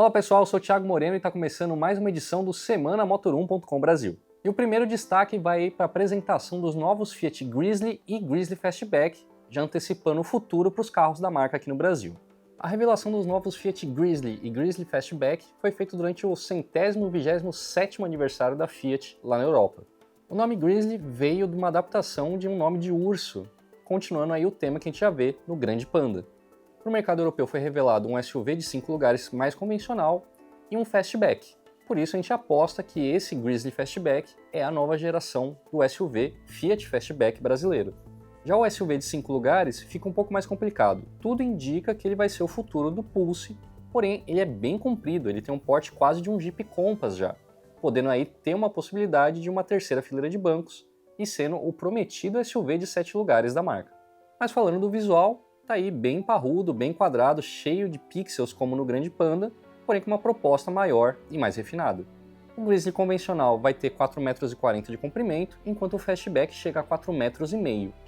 Fala pessoal, eu sou o Thiago Moreno e está começando mais uma edição do semanamotor1.com Brasil. E o primeiro destaque vai para a apresentação dos novos Fiat Grizzly e Grizzly Fastback, já antecipando o futuro para os carros da marca aqui no Brasil. A revelação dos novos Fiat Grizzly e Grizzly Fastback foi feita durante o 127º aniversário da Fiat lá na Europa. O nome Grizzly veio de uma adaptação de um nome de urso, continuando aí o tema que a gente já vê no Grande Panda. Para o mercado europeu foi revelado um SUV de 5 lugares mais convencional e um Fastback. Por isso a gente aposta que esse Grizzly Fastback é a nova geração do SUV Fiat Fastback brasileiro. Já o SUV de 5 lugares fica um pouco mais complicado. Tudo indica que ele vai ser o futuro do Pulse, porém ele é bem comprido, ele tem um porte quase de um Jeep Compass já, podendo aí ter uma possibilidade de uma terceira fileira de bancos e sendo o prometido SUV de 7 lugares da marca. Mas falando do visual, tá aí bem parrudo, bem quadrado, cheio de pixels como no Grande Panda, porém com uma proposta maior e mais refinada. O Grizzly convencional vai ter 4,40 metros de comprimento, enquanto o Fastback chega a 4,5 metros,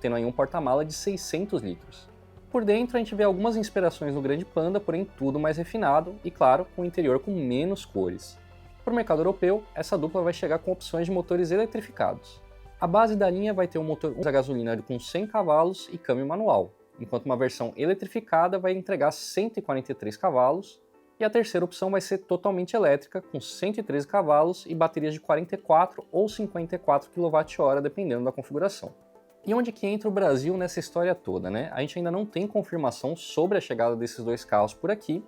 tendo aí um porta-mala de 600 litros. Por dentro a gente vê algumas inspirações no Grande Panda, porém tudo mais refinado e, claro, com o interior com menos cores. Para o mercado europeu, essa dupla vai chegar com opções de motores eletrificados. A base da linha vai ter um motor a gasolina com 100 cavalos e câmbio manual, enquanto uma versão eletrificada vai entregar 143 cavalos, e a terceira opção vai ser totalmente elétrica, com 113 cavalos e baterias de 44 ou 54 kWh, dependendo da configuração. E onde que entra o Brasil nessa história toda, né? A gente ainda não tem confirmação sobre a chegada desses dois carros por aqui,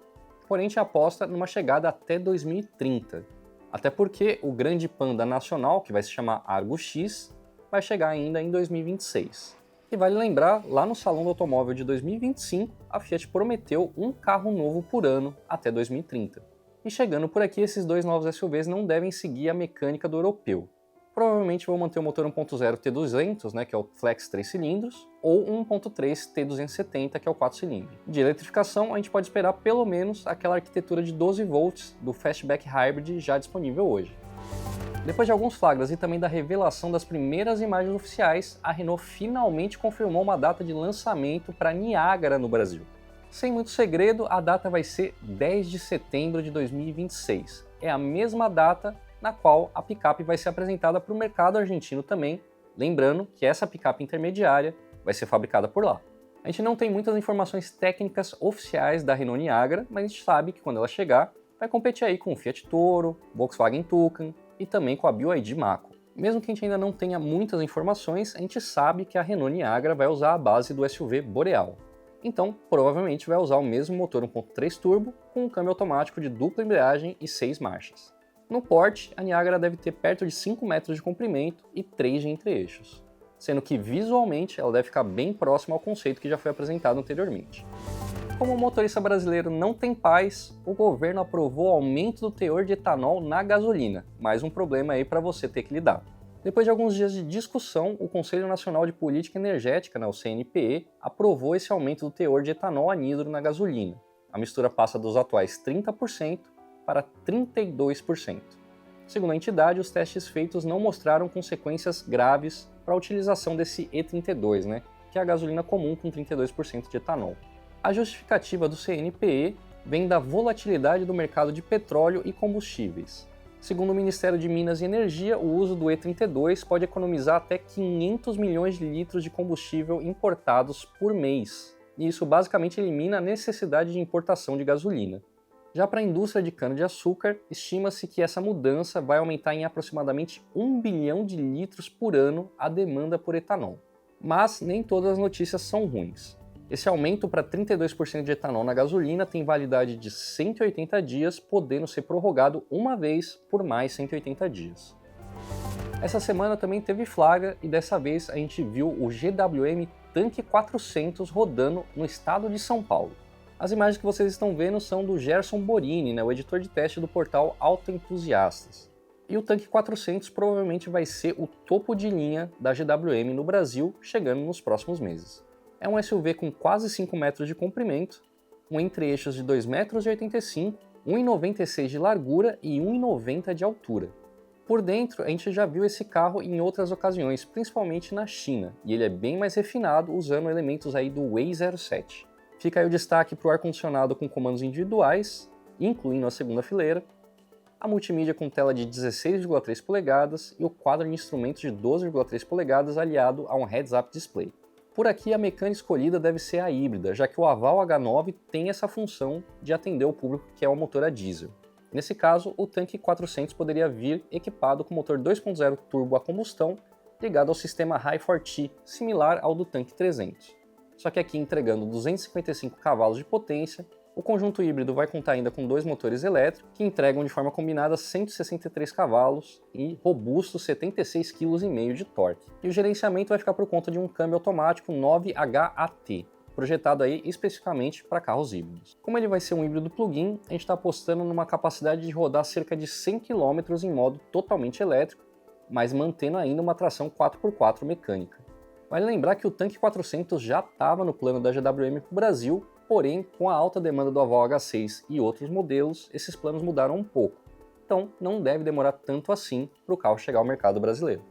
porém a gente aposta numa chegada até 2030. Até porque o Grande Panda nacional, que vai se chamar Argo X, vai chegar ainda em 2026. E vale lembrar, lá no Salão do Automóvel de 2025, a Fiat prometeu um carro novo por ano até 2030. E chegando por aqui, esses dois novos SUVs não devem seguir a mecânica do europeu. Provavelmente vão manter o motor 1.0 T200, que é o Flex 3 cilindros, ou 1.3 T270, que é o 4 cilindros. De eletrificação, a gente pode esperar pelo menos aquela arquitetura de 12 volts do Fastback Hybrid já disponível hoje. Depois de alguns flagras e também da revelação das primeiras imagens oficiais, a Renault finalmente confirmou uma data de lançamento para Niagara no Brasil. Sem muito segredo, a data vai ser 10 de setembro de 2026. É a mesma data na qual a picape vai ser apresentada para o mercado argentino também, lembrando que essa picape intermediária vai ser fabricada por lá. A gente não tem muitas informações técnicas oficiais da Renault Niagara, mas a gente sabe que quando ela chegar, vai competir aí com o Fiat Toro, Volkswagen Toucan, e também com a BYD Mako. Mesmo que a gente ainda não tenha muitas informações, a gente sabe que a Renault Niagara vai usar a base do SUV Boreal. Então, provavelmente vai usar o mesmo motor 1.3 turbo com um câmbio automático de dupla embreagem e 6 marchas. No porte, a Niagara deve ter perto de 5 metros de comprimento e 3 de entre-eixos, sendo que visualmente ela deve ficar bem próxima ao conceito que já foi apresentado anteriormente. Como o motorista brasileiro não tem paz, o governo aprovou o aumento do teor de etanol na gasolina, mais um problema aí para você ter que lidar. Depois de alguns dias de discussão, o Conselho Nacional de Política Energética, o CNPE, aprovou esse aumento do teor de etanol anidro na gasolina. A mistura passa dos atuais 30% para 32%. Segundo a entidade, os testes feitos não mostraram consequências graves para a utilização desse E32, que é a gasolina comum com 32% de etanol. A justificativa do CNPE vem da volatilidade do mercado de petróleo e combustíveis. Segundo o Ministério de Minas e Energia, o uso do E32 pode economizar até 500 milhões de litros de combustível importados por mês, e isso basicamente elimina a necessidade de importação de gasolina. Já para a indústria de cana-de-açúcar, estima-se que essa mudança vai aumentar em aproximadamente 1 bilhão de litros por ano a demanda por etanol. Mas nem todas as notícias são ruins. Esse aumento para 32% de etanol na gasolina tem validade de 180 dias, podendo ser prorrogado uma vez por mais 180 dias. Essa semana também teve flagra e dessa vez a gente viu o GWM Tanque 400 rodando no estado de São Paulo. As imagens que vocês estão vendo são do Gerson Borini, o editor de teste do portal Autoentusiastas. E o Tanque 400 provavelmente vai ser o topo de linha da GWM no Brasil, chegando nos próximos meses. É um SUV com quase 5 metros de comprimento, um entre-eixos de 2,85 m, 1,96 m de largura e 1,90 m de altura. Por dentro, a gente já viu esse carro em outras ocasiões, principalmente na China, e ele é bem mais refinado, usando elementos aí do Way 07. Fica aí o destaque para o ar-condicionado com comandos individuais incluindo a segunda fileira, a multimídia com tela de 16,3 polegadas e o quadro de instrumentos de 12,3 polegadas aliado a um heads-up display. Por aqui, a mecânica escolhida deve ser a híbrida, já que o Aval H9 tem essa função de atender o público que é o motor a diesel. Nesse caso, o tanque 400 poderia vir equipado com motor 2.0 turbo a combustão ligado ao sistema Hi4T, similar ao do tanque 300. Só que aqui entregando 255 cavalos de potência, o conjunto híbrido vai contar ainda com 2 motores elétricos que entregam de forma combinada 163 cavalos e robustos 76,5 kg de torque. E o gerenciamento vai ficar por conta de um câmbio automático 9HAT, projetado aí especificamente para carros híbridos. Como ele vai ser um híbrido plug-in, a gente está apostando numa capacidade de rodar cerca de 100 km em modo totalmente elétrico, mas mantendo ainda uma tração 4x4 mecânica. Vale lembrar que o tanque 400 já estava no plano da GWM para o Brasil, porém, com a alta demanda do Aval H6 e outros modelos, esses planos mudaram um pouco. Então, não deve demorar tanto assim para o carro chegar ao mercado brasileiro.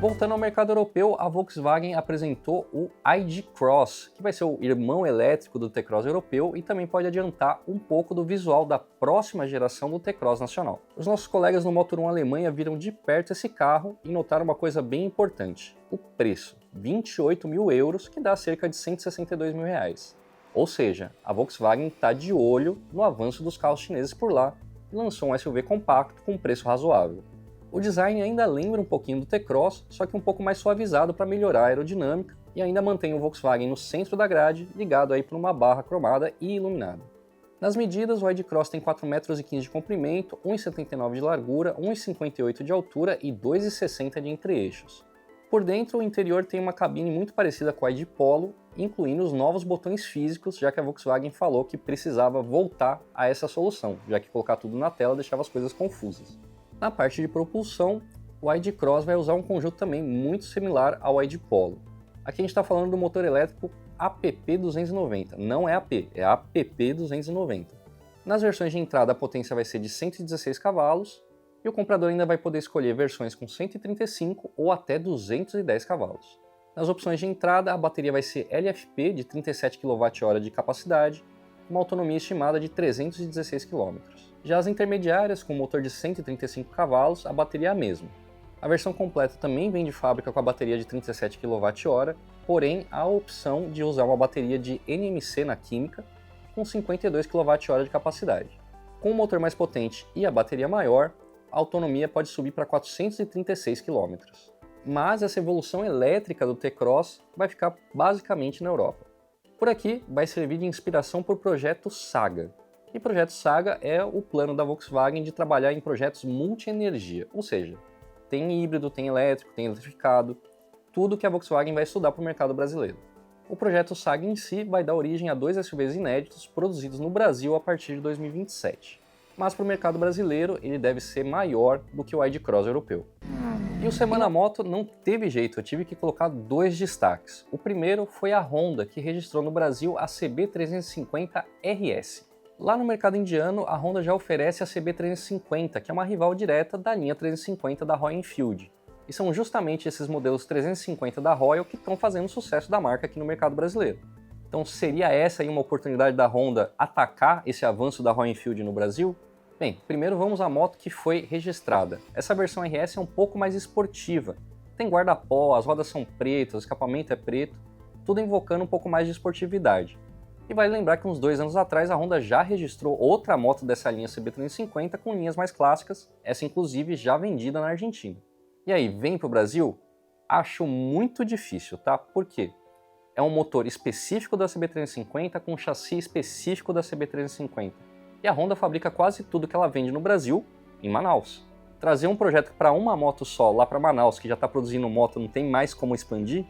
Voltando ao mercado europeu, a Volkswagen apresentou o ID. Cross, que vai ser o irmão elétrico do T-Cross europeu e também pode adiantar um pouco do visual da próxima geração do T-Cross nacional. Os nossos colegas no Motor1 Alemanha viram de perto esse carro e notaram uma coisa bem importante: o preço, 28 mil euros, que dá cerca de 162 mil reais. Ou seja, a Volkswagen está de olho no avanço dos carros chineses por lá e lançou um SUV compacto com um preço razoável. O design ainda lembra um pouquinho do T-Cross, só que um pouco mais suavizado para melhorar a aerodinâmica e ainda mantém o Volkswagen no centro da grade, ligado aí por uma barra cromada e iluminada. Nas medidas, o ID. Cross tem 4,15 metros de comprimento, 1,79 de largura, 1,58 de altura e 2,60 de entre-eixos. Por dentro, o interior tem uma cabine muito parecida com a ID. Polo, incluindo os novos botões físicos, já que a Volkswagen falou que precisava voltar a essa solução, já que colocar tudo na tela deixava as coisas confusas. Na parte de propulsão, o ID. Cross vai usar um conjunto também muito similar ao ID. Polo. Aqui a gente está falando do motor elétrico APP290, não é AP, é APP290. Nas versões de entrada, a potência vai ser de 116 cavalos, e o comprador ainda vai poder escolher versões com 135 ou até 210 cavalos. Nas opções de entrada, a bateria vai ser LFP de 37 kWh de capacidade, uma autonomia estimada de 316 km. Já as intermediárias, com motor de 135 cavalos, a bateria é a mesma. A versão completa também vem de fábrica com a bateria de 37 kWh, porém há a opção de usar uma bateria de NMC na química, com 52 kWh de capacidade. Com o motor mais potente e a bateria maior, a autonomia pode subir para 436 km. Mas essa evolução elétrica do T-Cross vai ficar basicamente na Europa. Por aqui vai servir de inspiração para o projeto Saga. E o projeto Saga é o plano da Volkswagen de trabalhar em projetos multi-energia, ou seja, tem híbrido, tem elétrico, tem eletrificado, tudo que a Volkswagen vai estudar para o mercado brasileiro. O projeto Saga em si vai dar origem a 2 SUVs inéditos produzidos no Brasil a partir de 2027. Mas para o mercado brasileiro ele deve ser maior do que o ID. Cross europeu. E o Semana Moto não teve jeito, eu tive que colocar 2 destaques. O primeiro foi a Honda, que registrou no Brasil a CB350 RS. Lá no mercado indiano, a Honda já oferece a CB350, que é uma rival direta da linha 350 da Royal Enfield. E são justamente esses modelos 350 da Royal que estão fazendo sucesso da marca aqui no mercado brasileiro. Então seria essa aí uma oportunidade da Honda atacar esse avanço da Royal Enfield no Brasil? Bem, primeiro vamos à moto que foi registrada. Essa versão RS é um pouco mais esportiva. Tem guarda-pó, as rodas são pretas, o escapamento é preto, tudo invocando um pouco mais de esportividade. E vale lembrar que uns 2 anos atrás a Honda já registrou outra moto dessa linha CB350 com linhas mais clássicas, essa inclusive já vendida na Argentina. E aí, vem pro Brasil? Acho muito difícil, tá? Por quê? É um motor específico da CB350 com um chassi específico da CB350. E a Honda fabrica quase tudo que ela vende no Brasil em Manaus. Trazer um projeto para uma moto só lá para Manaus, que já está produzindo moto, não tem mais como expandir,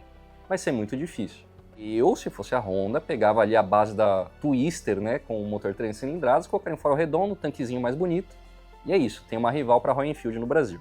vai ser muito difícil. Eu, se fosse a Honda, pegava ali a base da Twister, né, com o motor 3 cilindradas, colocaria um farol redondo, tanquezinho mais bonito, e é isso, tem uma rival para a Royal Enfield no Brasil.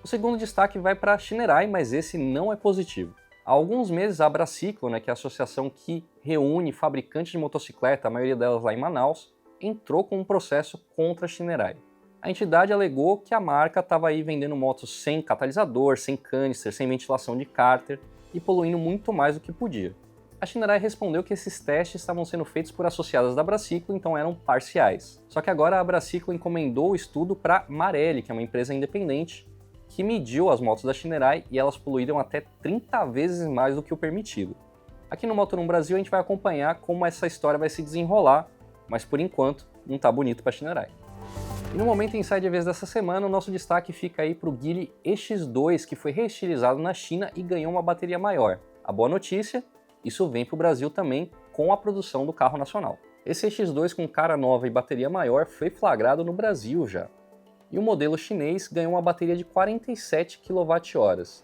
O segundo destaque vai para a Shinerai, mas esse não é positivo. Há alguns meses a Abraciclo, que é a associação que reúne fabricantes de motocicleta, a maioria delas lá em Manaus, entrou com um processo contra a Shinerai. A entidade alegou que a marca estava aí vendendo motos sem catalisador, sem canister, sem ventilação de cárter e poluindo muito mais do que podia. A A Shinerai respondeu que esses testes estavam sendo feitos por associadas da Braciclo, então eram parciais. Só que agora a Braciclo encomendou o estudo para Marelli, que é uma empresa independente, que mediu as motos da Shinerai e elas poluíram até 30 vezes mais do que o permitido. Aqui no Motor 1 Brasil a gente vai acompanhar como essa história vai se desenrolar, mas por enquanto não tá bonito para a Shinerai. E no Momento Inside EVs dessa semana, o nosso destaque fica aí para o Geely EX2, que foi reestilizado na China e ganhou uma bateria maior. A boa notícia, isso vem para o Brasil também com a produção do carro nacional. Esse EX2 com cara nova e bateria maior foi flagrado no Brasil já. E o modelo chinês ganhou uma bateria de 47 kWh,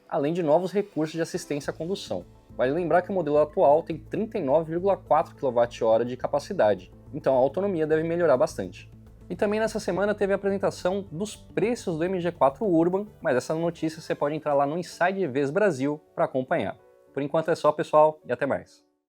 além de novos recursos de assistência à condução. Vale lembrar que o modelo atual tem 39,4 kWh de capacidade, então a autonomia deve melhorar bastante. E também nessa semana teve a apresentação dos preços do MG4 Urban, mas essa notícia você pode entrar lá no Inside EVs Brasil para acompanhar. Por enquanto é só, pessoal, e até mais.